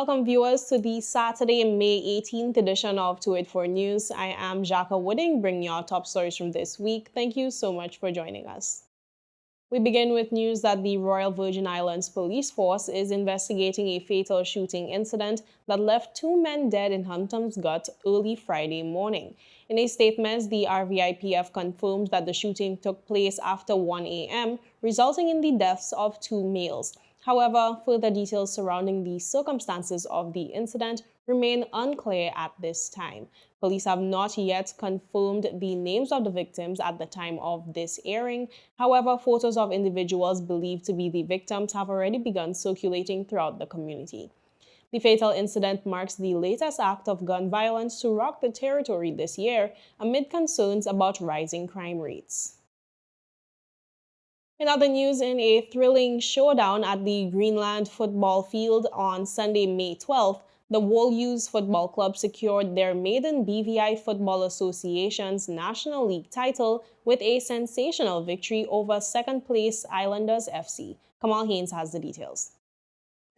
Welcome, viewers, to the Saturday, May 18th edition of To It For News. I am Jaka Wooding, bringing you our top stories from this week. Thank you so much for joining us. We begin with news that the Royal Virgin Islands Police Force is investigating a fatal shooting incident that left 2 men dead in HUNTUMS GUT early Friday morning. In a statement, the RVIPF confirmed that the shooting took place after 1 a.m., resulting in the deaths of 2 males. However, further details surrounding the circumstances of the incident remain unclear at this time. Police have not yet confirmed the names of the victims at the time of this airing. However, photos of individuals believed to be the victims have already begun circulating throughout the community. The fatal incident marks the latest act of gun violence to rock the territory this year amid concerns about rising crime rates. In other news, in a thrilling showdown at the Greenland football field on Sunday, May 12th, the WOLUES Football Club secured their maiden BVI Football Association's National League title with a sensational victory over second-place Islanders FC. Kamal Haynes has the details.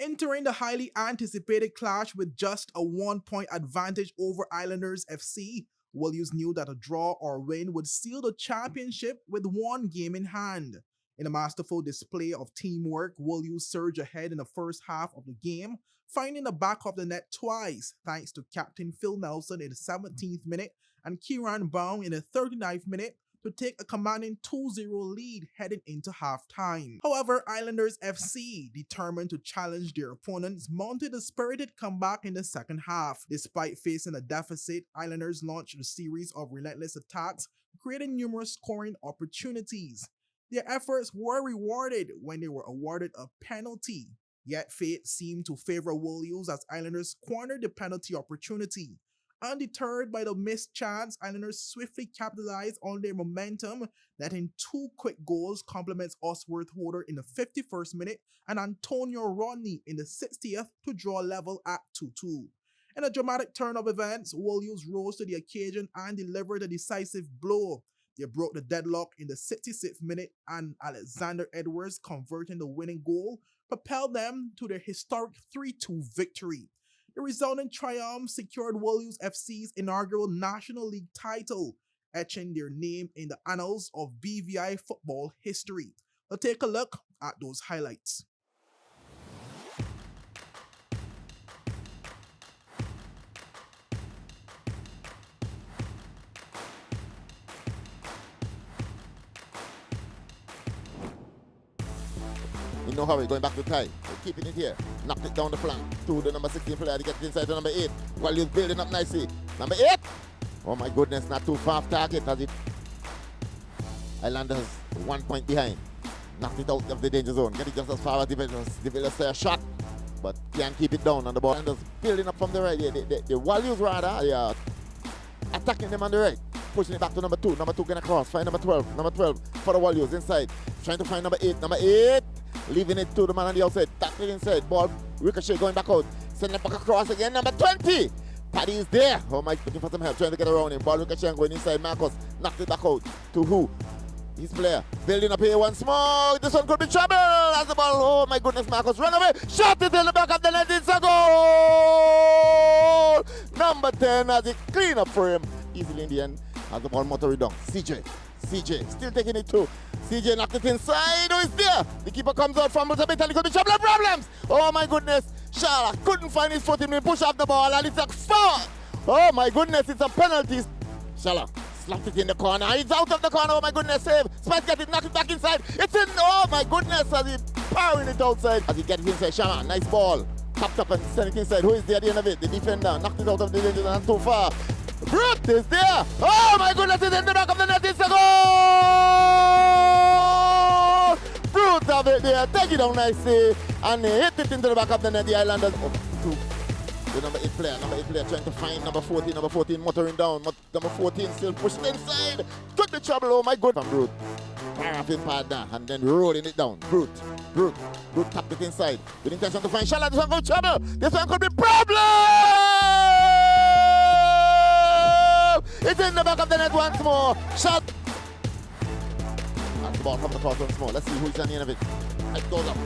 Entering the highly anticipated clash with just a 1-point advantage over Islanders FC, WOLUES knew that a draw or win would seal the championship with 1 game in hand. In a masterful display of teamwork, WOLUES surged ahead in the first half of the game, finding the back of the net twice, thanks to Captain Phil Nelson in the 17th minute and Kieran Baum in the 39th minute to take a commanding 2-0 lead heading into halftime. However, Islanders FC, determined to challenge their opponents, mounted a spirited comeback in the second half. Despite facing a deficit, Islanders launched a series of relentless attacks, creating numerous scoring opportunities. Their efforts were rewarded when they were awarded a penalty. Yet fate seemed to favor WOLUES as Islanders cornered the penalty opportunity. Undeterred by the missed chance, Islanders swiftly capitalized on their momentum, netting 2 quick goals, compliments Osworth Holder in the 51st minute and Antonio Rodney in the 60th to draw level at 2-2. In a dramatic turn of events, WOLUES rose to the occasion and delivered a decisive blow. They broke the deadlock in the 66th minute and Alexander Edwards converting the winning goal propelled them to their historic 3-2 victory. The resulting triumph secured WOLUES FC's inaugural National League title, etching their name in the annals of BVI football history. Let's take a look at those highlights. In no hurry, going back to tie. They're keeping it here. Knocked it down the flank to the number 16 player to get it inside to number 8. While he's building up nicely. Number 8! Oh my goodness, not too far off target as it. Islanders 1 point behind. Knocked it out of the danger zone. Get it just as far as the Villas a shot. But can't keep it down on the ball. Islanders building up from the right. The WOLUES rather, attacking them on the right. Pushing it back to number 2. Number 2 gonna cross. Find number 12. Number 12 for the WOLUES inside. Trying to find number 8. Number 8. Leaving it to the man on the outside. Tackling inside. Ball ricochet going back out. Sending it back across again. Number 20. Paddy is there. Oh my, looking for some help. Trying to get around him. Ball ricochet and going inside. Marcus knocked it back out. To who? His player. Building up here once more. This one could be trouble. As the ball. Oh my goodness. Marcus run away. Shot it in the back of the net. It's a goal. Number 10 has it clean up for him. Easily in the end. As the ball motoring down. CJ still taking it too. CJ knocked it inside. Who is there? The keeper comes out, fumbles a bit, and it could be trouble and problems. Oh my goodness. Shala couldn't find his foot in the push off the ball, and it's a foul. Oh my goodness, it's a penalty. Shala slapped it in the corner. It's out of the corner. Oh my goodness, save. Spice gets it, knocked it back inside. It's in. Oh my goodness, as he's powering it outside. As he gets it inside, Shala, nice ball. Popped up and sent it inside. Who is there at the end of it? The defender knocked it out of the danger zone and too far. Brute is there. Oh my goodness, it's in the back of the net. It's a goal. Brute have it there. Take it down nicely. And they hit it into the back of the net. The Islanders up to the number 8 player. Number 8 player trying to find number 14. Number 14 motoring down. Number 14 still pushing inside. Took the trouble. Oh my goodness. From Brute. Paraffin partner. And then rolling it down. Brute tapped it inside. With intention to find Shala. This one could be trouble. This one could be problem. It's in the back of the net once more. Shot. That's the ball from the cross once more. Let's see who's on the end of it. It goes up.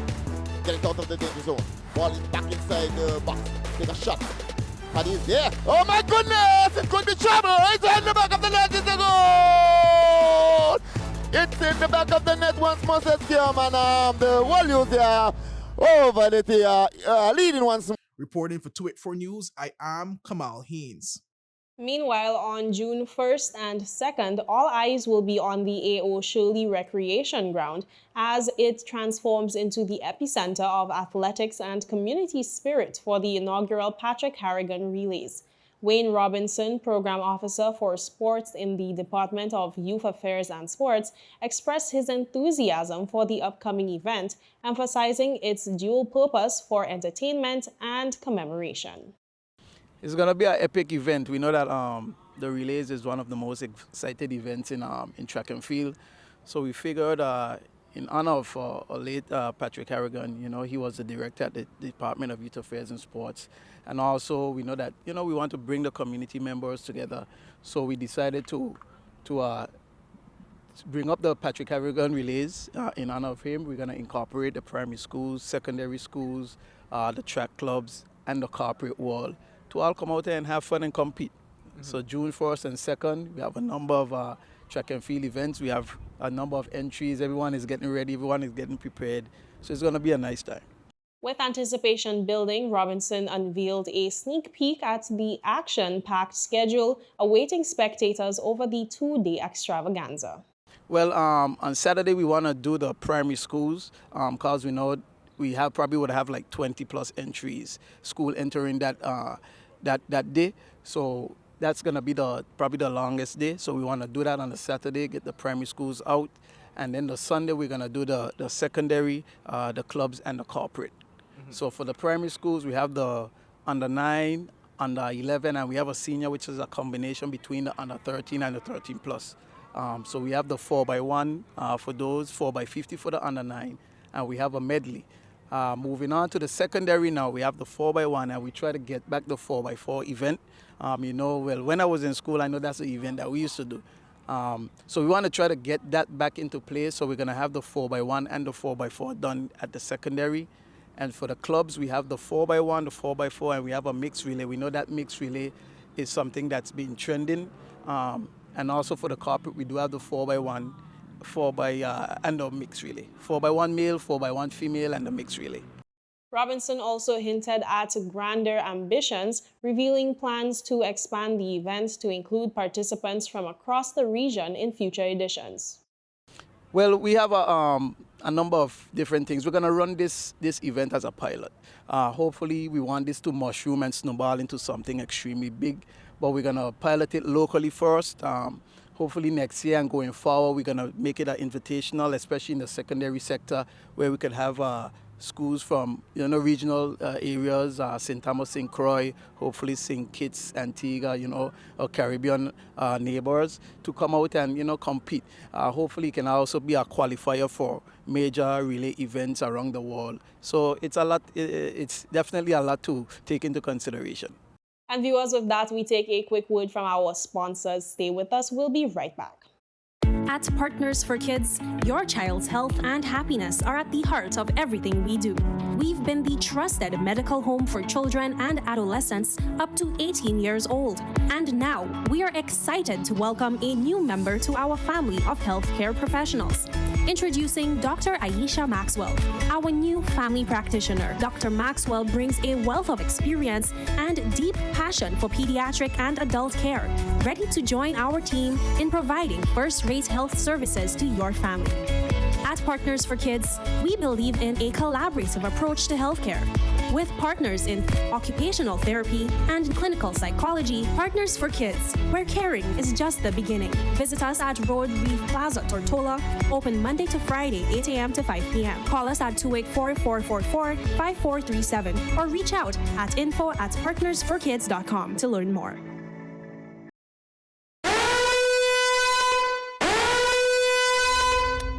Get it out of the danger zone. Ball is back inside the box. Take a shot. Paddy's there. Oh my goodness! It could be trouble. It's in the back of the net. It's a goal! It's in the back of the net once more, says Kim, and the WOLUES there over the leading once more. Reporting for 284 News, I am Kamal Haynes. Meanwhile, on June 1st and 2nd, all eyes will be on the A.O. Shirley Recreation Ground as it transforms into the epicenter of athletics and community spirit for the inaugural Patrick Harrigan Relays. Wayne Robinson, Program Officer for Sports in the Department of Youth Affairs and Sports, expressed his enthusiasm for the upcoming event, emphasizing its dual purpose for entertainment and commemoration. It's going to be an epic event. We know that the relays is one of the most excited events in track and field. So we figured in honor of late Patrick Harrigan, you know, he was the director at the Department of Youth Affairs and Sports. And also we know that, you know, we want to bring the community members together. So we decided to bring up the Patrick Harrigan Relays in honor of him. We're going to incorporate the primary schools, secondary schools, the track clubs, and the corporate world to all come out there and have fun and compete. So June 1st and 2nd, we have a number of track and field events. We have a number of entries. Everyone is getting ready. Everyone is getting prepared. So it's going to be a nice time. With anticipation building, Robinson unveiled a sneak peek at the action-packed schedule awaiting spectators over the two-day extravaganza. Well, on Saturday, we want to do the primary schools because we know we probably would have like 20 plus entries, school entering that day. So that's going to be probably the longest day. So we want to do that on the Saturday, get the primary schools out. And then the Sunday, we're going to do the secondary, the clubs, and the corporate. So for the primary schools, we have the under 9, under 11, and we have a senior, which is a combination between the under 13 and the 13 plus. So we have the 4x1 for those, 4x50 for the under 9, and we have a medley. Moving on to the secondary now, we have the 4x1, and we try to get back the 4x4 event. You know, well, when I was in school, I know that's the event that we used to do. So we want to try to get that back into place. So we're going to have the 4x1 and the 4x4 done at the secondary. And for the clubs, we have the 4x1, the 4x4, and we have a mixed relay. We know that mixed relay is something that's been trending. And also for the corporate, we do have the 4x1, and the mixed relay. 4x1 male, 4x1 female, and the mixed relay. Robinson also hinted at grander ambitions, revealing plans to expand the event to include participants from across the region in future editions. Well, we have a number of different things. We're going to run this event as a pilot. Hopefully, we want this to mushroom and snowball into something extremely big, but we're going to pilot it locally first. Hopefully next year and going forward, we're going to make it an invitational, especially in the secondary sector, where we could have schools from regional areas, St. Thomas, St. Croix, hopefully St. Kitts, Antigua, or Caribbean neighbors to come out and compete. Hopefully it can also be a qualifier for major relay events around the world. So it's a lot. It's definitely a lot to take into consideration. And viewers, with that, we take a quick word from our sponsors. Stay with us. We'll be right back. At Partners for Kids, your child's health and happiness are at the heart of everything we do. We've been the trusted medical home for children and adolescents up to 18 years old. And now, we are excited to welcome a new member to our family of healthcare professionals. Introducing Dr. Aisha Maxwell, our new family practitioner. Dr. Maxwell brings a wealth of experience and deep passion for pediatric and adult care, ready to join our team in providing first-rate health services to your family. At Partners for Kids, we believe in a collaborative approach to healthcare. With partners in occupational therapy and clinical psychology, Partners for Kids, where caring is just the beginning. Visit us at Road Reef Plaza, Tortola, open Monday to Friday, 8 a.m. to 5 p.m. Call us at 284-444-5437 or reach out at info@partnersforkids.com to learn more.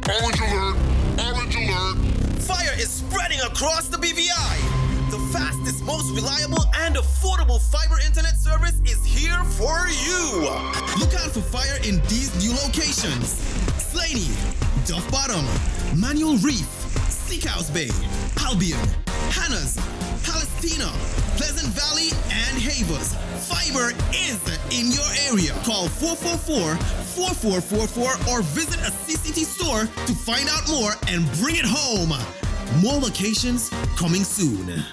Orange alert! Orange alert! Fire is spreading across the BVI. The fastest, most reliable, and affordable fiber internet service is here for you. Look out for fire in these new locations: Slaney, Duff Bottom, Manual Reef, Seacoast Bay, Albion, Hannah's, Palestina, Pleasant Valley, and Havers. Fiber is in your area. Call 444-4444 or visit a CCT store to find out more and bring it home. More locations coming soon.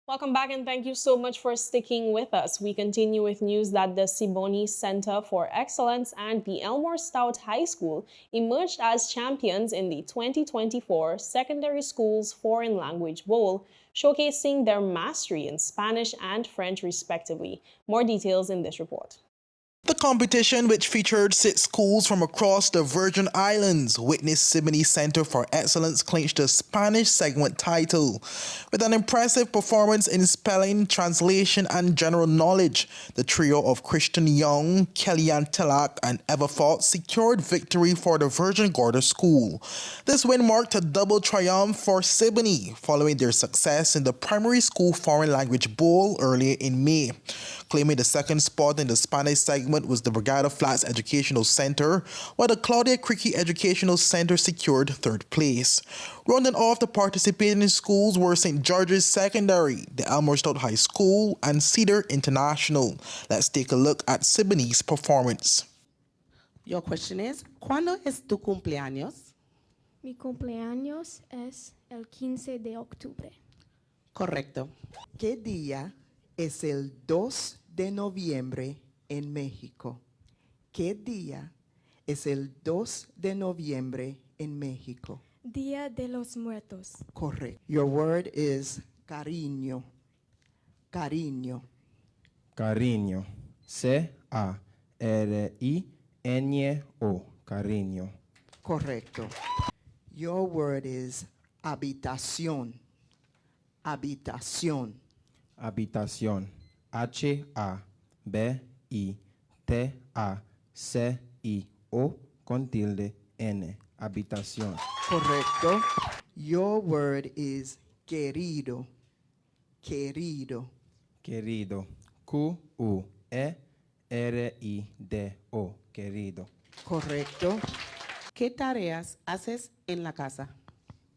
Welcome back and thank you so much for sticking with us. We continue with news that the CIBONEY Center for Excellence and the Elmore Stout High School emerged as champions in the 2024 Secondary Schools Foreign Language Bowl, showcasing their mastery in Spanish and French respectively. More details in this report. The competition, which featured 6 schools from across the Virgin Islands, witnessed CIBONEY Center for Excellence clinch the Spanish segment title. With an impressive performance in spelling, translation, and general knowledge, the trio of Christian Young, Kellyanne Tilak, and Eva Fort secured victory for the Virgin Gorda School. This win marked a double triumph for CIBONEY, following their success in the Primary School Foreign Language Bowl earlier in May. Claiming the second spot in the Spanish segment was the Brigada Flats Educational Center, while the Claudia Creaky Educational Center secured third place. Rounding off the participating schools were St. George's Secondary, the Elmore Stout High School, and Cedar International. Let's take a look at CIBONEY's performance. Your question is, ¿cuándo es tu cumpleaños? Mi cumpleaños es el 15 de octubre. Correcto. ¿Qué día es el 2 de noviembre en México? ¿Qué día es el 2 de noviembre en México? Día de los Muertos. Correct. Your word is cariño. Cariño. Cariño. C-A-R-I-N-O. Cariño. Correcto. Your word is habitación. Habitación. Habitación. H-A-B-I-T-A-C-I-O con tilde N. Habitación. Correcto. Your word is querido. Querido. Querido. Q-U-E-R-I-D-O. Querido. Correcto. ¿Qué tareas haces en la casa?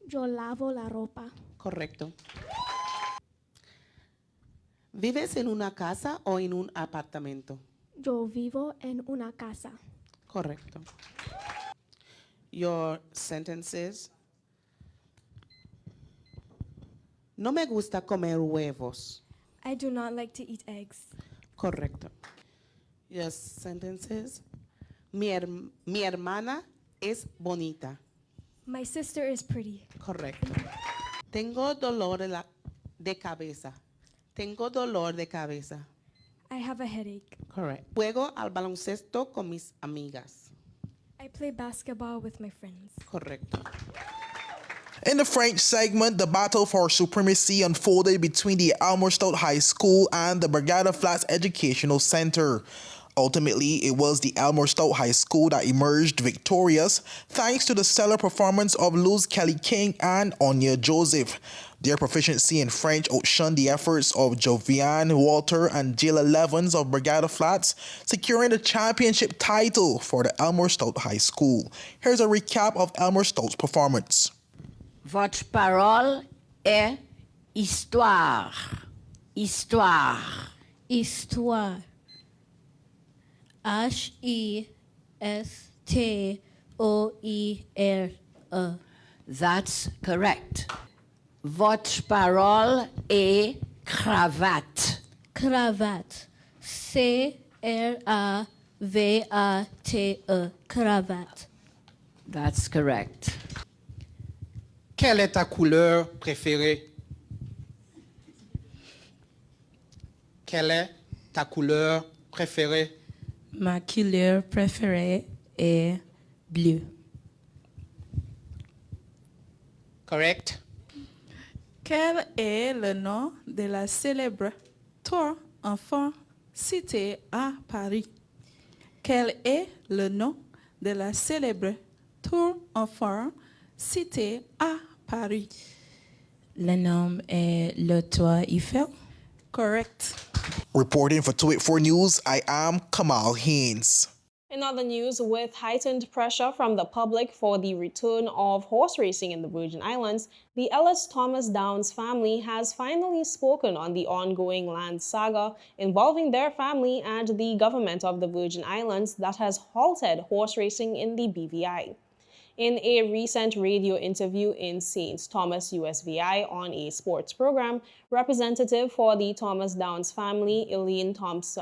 Yo lavo la ropa. Correcto. ¿Vives en una casa o en un apartamento? Yo vivo en una casa. Correcto. Your sentence is, no me gusta comer huevos. I do not like to eat eggs. Correcto. Your sentence is, mi hermana es bonita. My sister is pretty. Correcto. Tengo dolor de cabeza. Tengo dolor de cabeza. I have a headache. Correct. Juego al baloncesto con mis amigas. I play basketball with my friends. Correcto. In the French segment, the battle for supremacy unfolded between the Elmore Stout High School and the Brigada Flats Educational Center. Ultimately, it was the Elmore Stout High School that emerged victorious thanks to the stellar performance of Luz Kelly King and Anya Joseph. Their proficiency in French outshined the efforts of Jovian Walter and Jayla Levens of Brigada Flats, securing the championship title for the Elmore Stout High School. Here's a recap of Elmore Stout's performance. Votre parole est histoire. Histoire. Histoire. H-I-S-T-O-I-R-E. That's correct. Votre parole est cravate. Cravate. C-R-A-V-A-T-E. Cravate. That's correct. Quelle est ta couleur préférée? Quelle est ta couleur préférée? Ma couleur préférée est bleu. Correct. Quel est le nom de la célèbre tour enfant citée à Paris? Quel est le nom de la célèbre tour enfant citée à Paris? Le nom est le Tour Eiffel. Correct. Reporting for 284 News, I am Kamal Haynes. In other news, with heightened pressure from the public for the return of horse racing in the Virgin Islands, the Ellis Thomas Downs family has finally spoken on the ongoing land saga involving their family and the government of the Virgin Islands that has halted horse racing in the BVI. In a recent radio interview in St. Thomas, USVI on a sports program, representative for the Thomas Downs family, Elaine Thomas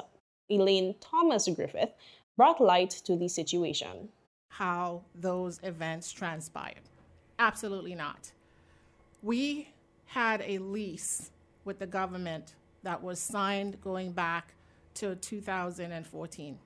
Griffith, brought light to the situation. How those events transpired. Absolutely not. We had a lease with the government that was signed going back to 2014.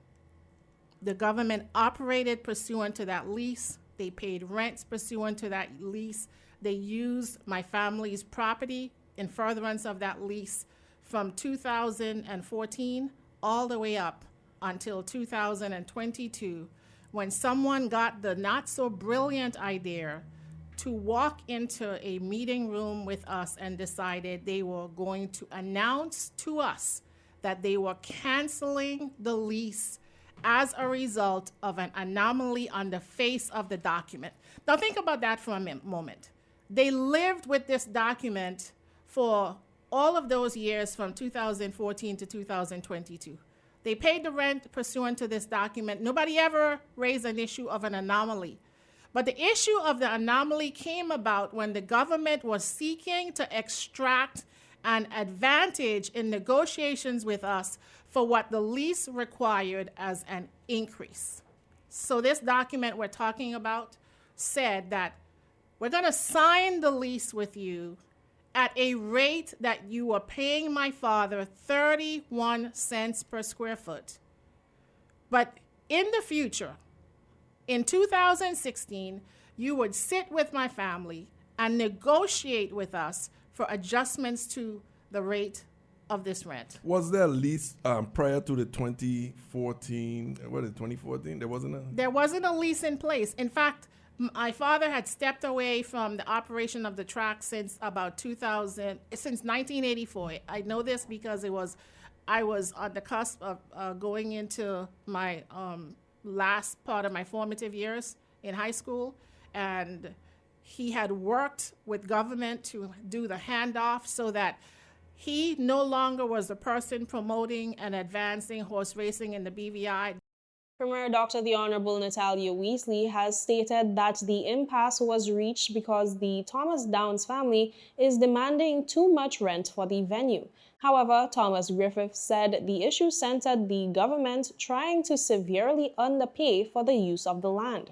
The government operated pursuant to that lease. They paid rents pursuant to that lease. They used my family's property in furtherance of that lease from 2014 all the way up until 2022, when someone got the not-so-brilliant idea to walk into a meeting room with us and decided they were going to announce to us that they were canceling the lease as a result of an anomaly on the face of the document. Now think about that for a moment. They lived with this document for all of those years from 2014 to 2022. They paid the rent pursuant to this document. Nobody ever raised an issue of an anomaly. But the issue of the anomaly came about when the government was seeking to extract an advantage in negotiations with us for what the lease required as an increase. So this document we're talking about said that we're going to sign the lease with you at a rate that you were paying my father 31 cents per square foot. But in the future, in 2016, you would sit with my family and negotiate with us for adjustments to the rate of this rent. Was there a lease prior to the 2014? What is it, 2014? There wasn't a? There wasn't a lease in place. In fact, my father had stepped away from the operation of the track since about since 1984. I know this because I was on the cusp of going into my last part of my formative years in high school, and he had worked with government to do the handoff so that he no longer was the person promoting and advancing horse racing in the BVI. Premier Dr. the Honorable Natalia Weasley has stated that the impasse was reached because the Thomas Downs family is demanding too much rent for the venue. However, Thomas Griffith said the issue centered the government trying to severely underpay for the use of the land.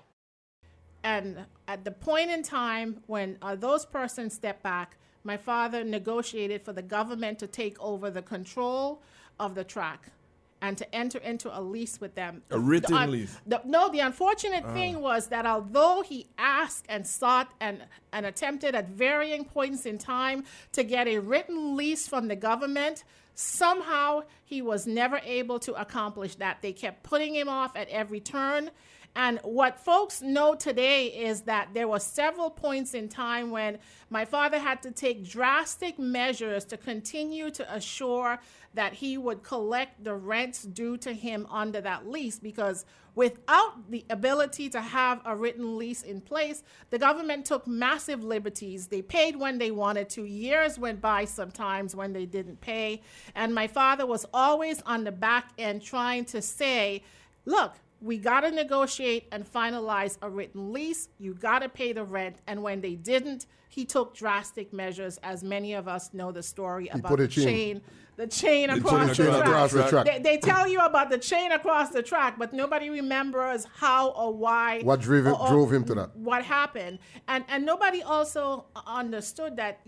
And at the point in time when those persons stepped back, my father negotiated for the government to take over the control of the track and to enter into a lease with them. A written lease? The unfortunate thing was that although he asked and sought and attempted at varying points in time to get a written lease from the government, somehow he was never able to accomplish that. They kept putting him off at every turn. And what folks know today is that there were several points in time when my father had to take drastic measures to continue to assure that he would collect the rents due to him under that lease, because without the ability to have a written lease in place, the government took massive liberties. They paid when they wanted to. Years went by sometimes when they didn't pay. And my father was always on the back end trying to say, look, we got to negotiate and finalize a written lease. You got to pay the rent. And when they didn't, he took drastic measures, as many of us know the story about the chain across the track. They tell you about the chain across the track, but nobody remembers how or why. What drove him to that? What happened. And nobody also understood that,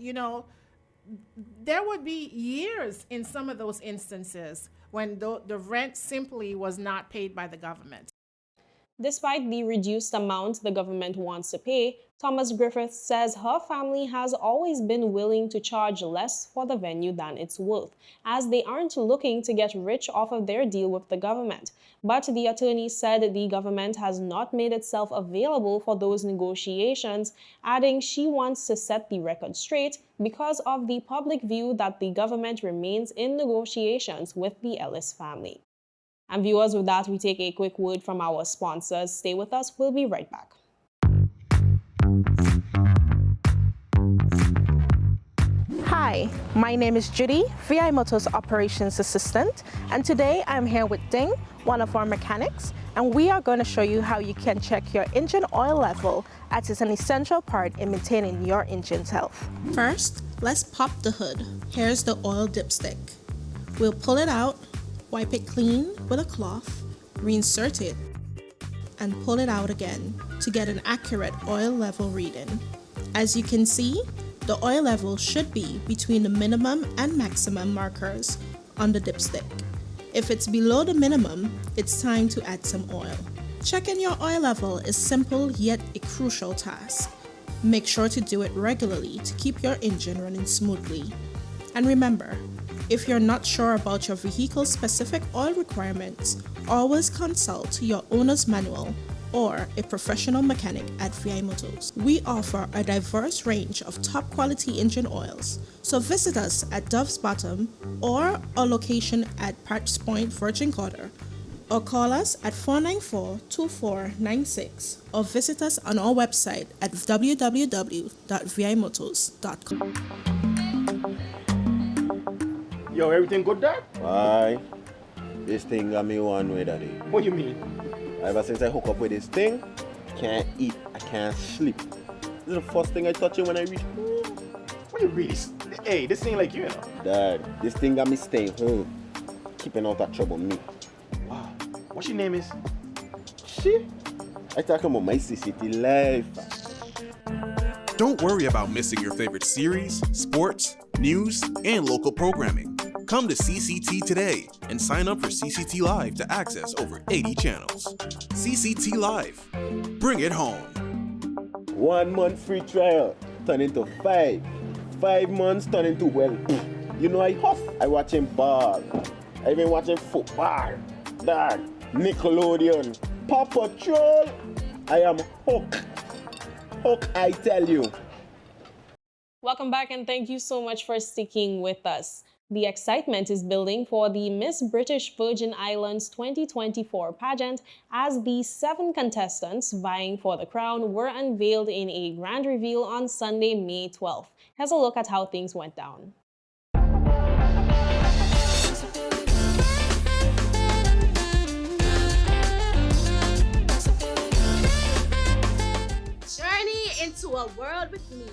there would be years in some of those instances when the rent simply was not paid by the government. Despite the reduced amount the government wants to pay, Thomas Griffith says her family has always been willing to charge less for the venue than it's worth, as they aren't looking to get rich off of their deal with the government. But the attorney said the government has not made itself available for those negotiations, adding she wants to set the record straight because of the public view that the government remains in negotiations with the Ellis family. And viewers, with that, we take a quick word from our sponsors. Stay with us. We'll be right back. Hi, my name is Judy, VI Motors Operations Assistant, and today I'm here with Ding, one of our mechanics, and we are going to show you how you can check your engine oil level, as it's an essential part in maintaining your engine's health. First, let's pop the hood. Here's the oil dipstick. We'll pull it out, wipe it clean with a cloth, reinsert it, and pull it out again to get an accurate oil level reading. As you can see, the oil level should be between the minimum and maximum markers on the dipstick. If it's below the minimum, it's time to add some oil. Checking your oil level is simple yet a crucial task. Make sure to do it regularly to keep your engine running smoothly. And remember, if you're not sure about your vehicle's specific oil requirements, always consult your owner's manual or a professional mechanic at VI Motors. We offer a diverse range of top quality engine oils, so visit us at Dove's Bottom or our location at Patch Point, Virgin Quarter, or call us at 494-2496 or visit us on our website at www.vimotors.com. Yo, everything good there? Aye. This thing got me one way, daddy. What you mean? Ever since I hook up with this thing, can't eat, I can't sleep. This is the first thing I touch it when I reach home. What you really? Hey, this thing like you know. Dad, this thing got me staying home, keeping out of trouble me. Wow. What your name is? She? I talking about my CCT life. Don't worry about missing your favorite series, sports, news, and local programming. Come to CCT today and sign up for CCT Live to access over 80 channels. CCT Live. Bring it home. 1 month free trial turn into 5. 5 months turn into, well, you know I hop. I watching ball. I been watching football. Dad, Nickelodeon, Paw Patrol. I am hooked. Hook, I tell you. Welcome back and thank you so much for sticking with us. The excitement is building for the Miss British Virgin Islands 2024 pageant as the 7 contestants vying for the crown were unveiled in a grand reveal on Sunday, May 12th. Here's a look at how things went down. Journey into a world with me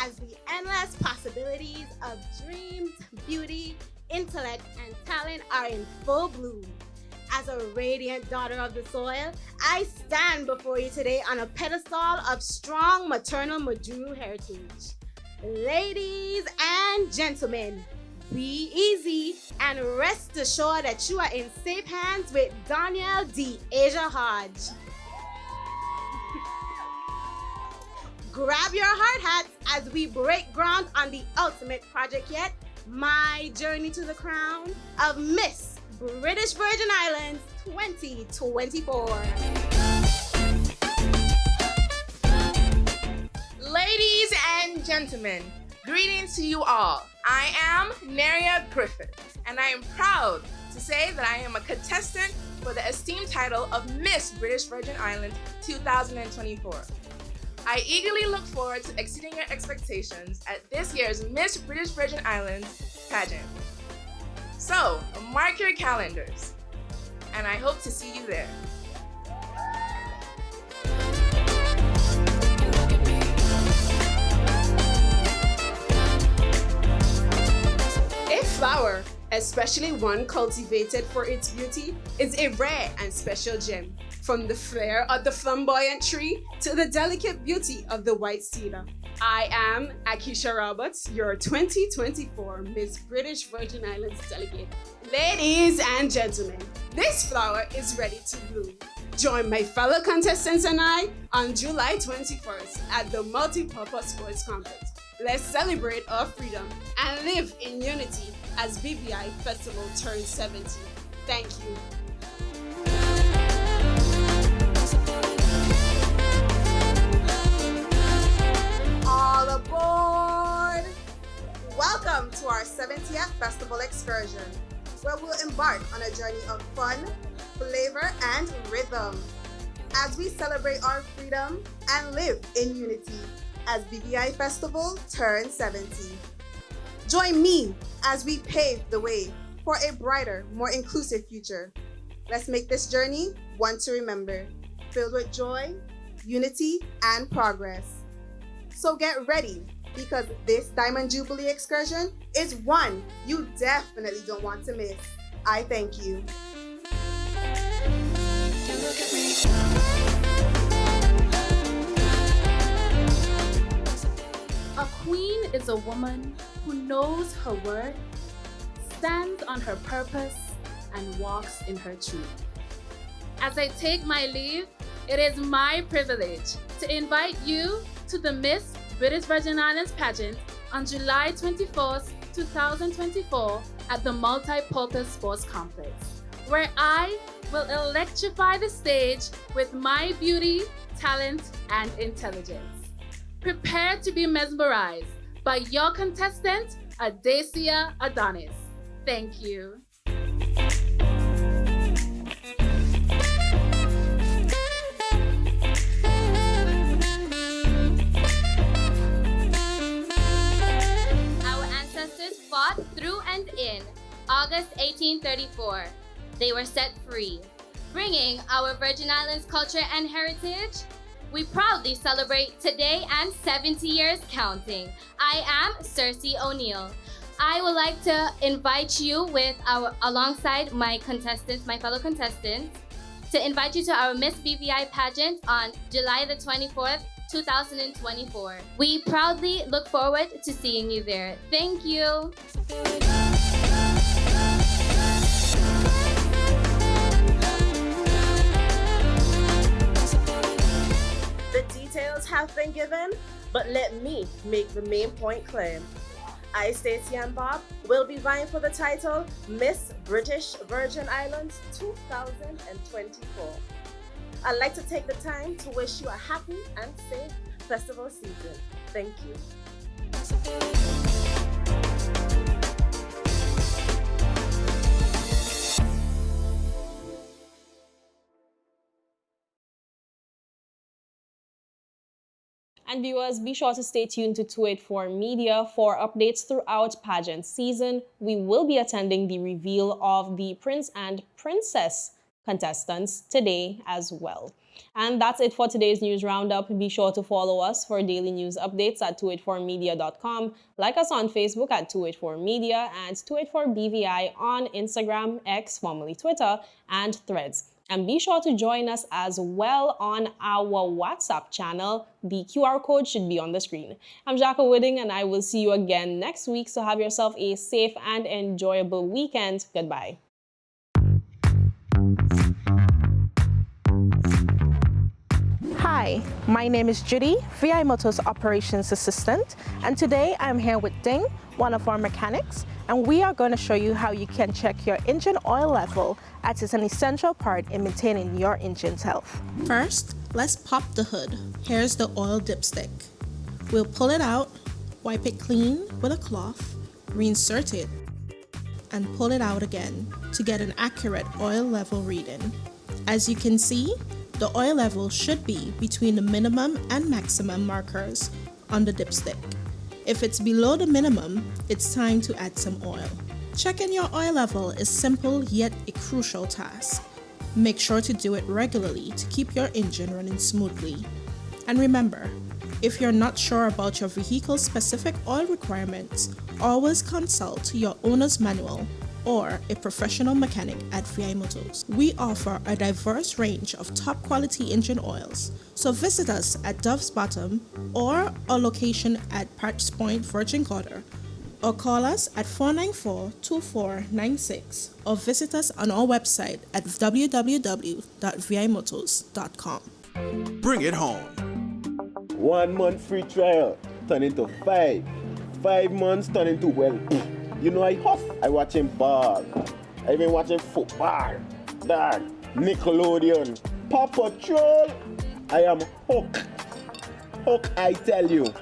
as the endless possibilities of dreams, beauty, intellect, and talent are in full bloom. As a radiant daughter of the soil, I stand before you today on a pedestal of strong maternal Majuru heritage. Ladies and gentlemen, be easy and rest assured that you are in safe hands with Danielle D. Asia Hodge. Grab your hard hats as we break ground on the ultimate project yet, my journey to the crown of Miss British Virgin Islands 2024. Ladies and gentlemen, greetings to you all. I am Neria Griffith, and I am proud to say that I am a contestant for the esteemed title of Miss British Virgin Islands 2024. I eagerly look forward to exceeding your expectations at this year's Miss British Virgin Islands pageant. So, mark your calendars, and I hope to see you there. A flower, especially one cultivated for its beauty, is a rare and special gem. From the flair of the flamboyant tree to the delicate beauty of the white cedar. I am Akisha Roberts, your 2024 Miss British Virgin Islands delegate. Ladies and gentlemen, this flower is ready to bloom. Join my fellow contestants and I on July 21st at the Multi-Purpose Sports Complex. Let's celebrate our freedom and live in unity as BVI Festival turns 70. Thank you. All aboard! Welcome to our 70th Festival excursion, where we'll embark on a journey of fun, flavor, and rhythm as we celebrate our freedom and live in unity as BVI Festival turns 70. Join me as we pave the way for a brighter, more inclusive future. Let's make this journey one to remember, filled with joy, unity, and progress. So get ready, because this Diamond Jubilee excursion is one you definitely don't want to miss. I thank you. A queen is a woman who knows her worth, stands on her purpose, and walks in her truth. As I take my leave, it is my privilege to invite you to the Miss British Virgin Islands pageant on July 24th, 2024 at the Multi-Purpose Sports Complex, where I will electrify the stage with my beauty, talent, and intelligence. Prepare to be mesmerized by your contestant, Adacia Adonis. Thank you. Our ancestors fought through and in August 1834. They were set free, bringing our Virgin Islands culture and heritage. We proudly celebrate today and 70 years counting. I am Cersei O'Neill. I would like to invite you alongside my fellow contestants, to invite you to our Miss BVI pageant on July the 24th, 2024. We proudly look forward to seeing you there. Thank you. The details have been given, but let me make the main point clear. I, Stacey and Bob, will be vying for the title Miss British Virgin Islands 2024. I'd like to take the time to wish you a happy and safe festival season. Thank you. And viewers, be sure to stay tuned to 284 Media for updates throughout pageant season. We will be attending the reveal of the Prince and Princess contestants today as well. And that's it for today's news roundup. Be sure to follow us for daily news updates at 284media.com. Like us on Facebook at 284media and 284BVI on Instagram, X, formerly Twitter, and Threads. And be sure to join us as well on our WhatsApp channel. The QR code should be on the screen. I'm Jacka Wooding, and I will see you again next week. So have yourself a safe and enjoyable weekend. Goodbye. Hi, my name is Judy, VI Motors Operations Assistant, and today I'm here with Ding, one of our mechanics, and we are going to show you how you can check your engine oil level, as it's an essential part in maintaining your engine's health. First, let's pop the hood. Here's the oil dipstick. We'll pull it out, wipe it clean with a cloth, reinsert it, and pull it out again to get an accurate oil level reading. As you can see, the oil level should be between the minimum and maximum markers on the dipstick. If it's below the minimum, it's time to add some oil. Checking your oil level is simple yet a crucial task. Make sure to do it regularly to keep your engine running smoothly. And remember, if you're not sure about your vehicle's specific oil requirements, always consult your owner's manual or a professional mechanic at VI Motors. We offer a diverse range of top quality engine oils, so visit us at Dove's Bottom or our location at Patch Point, Virgin Gorda, or call us at 494-2496 or visit us on our website at www.vimotors.com. Bring it home. 1 month free trial turn into 5. 5 months turn into, well, you know I huff. I watching ball. I been watching football. Dad, Nickelodeon, Paw Patrol. I am hooked. Hooked, I tell you.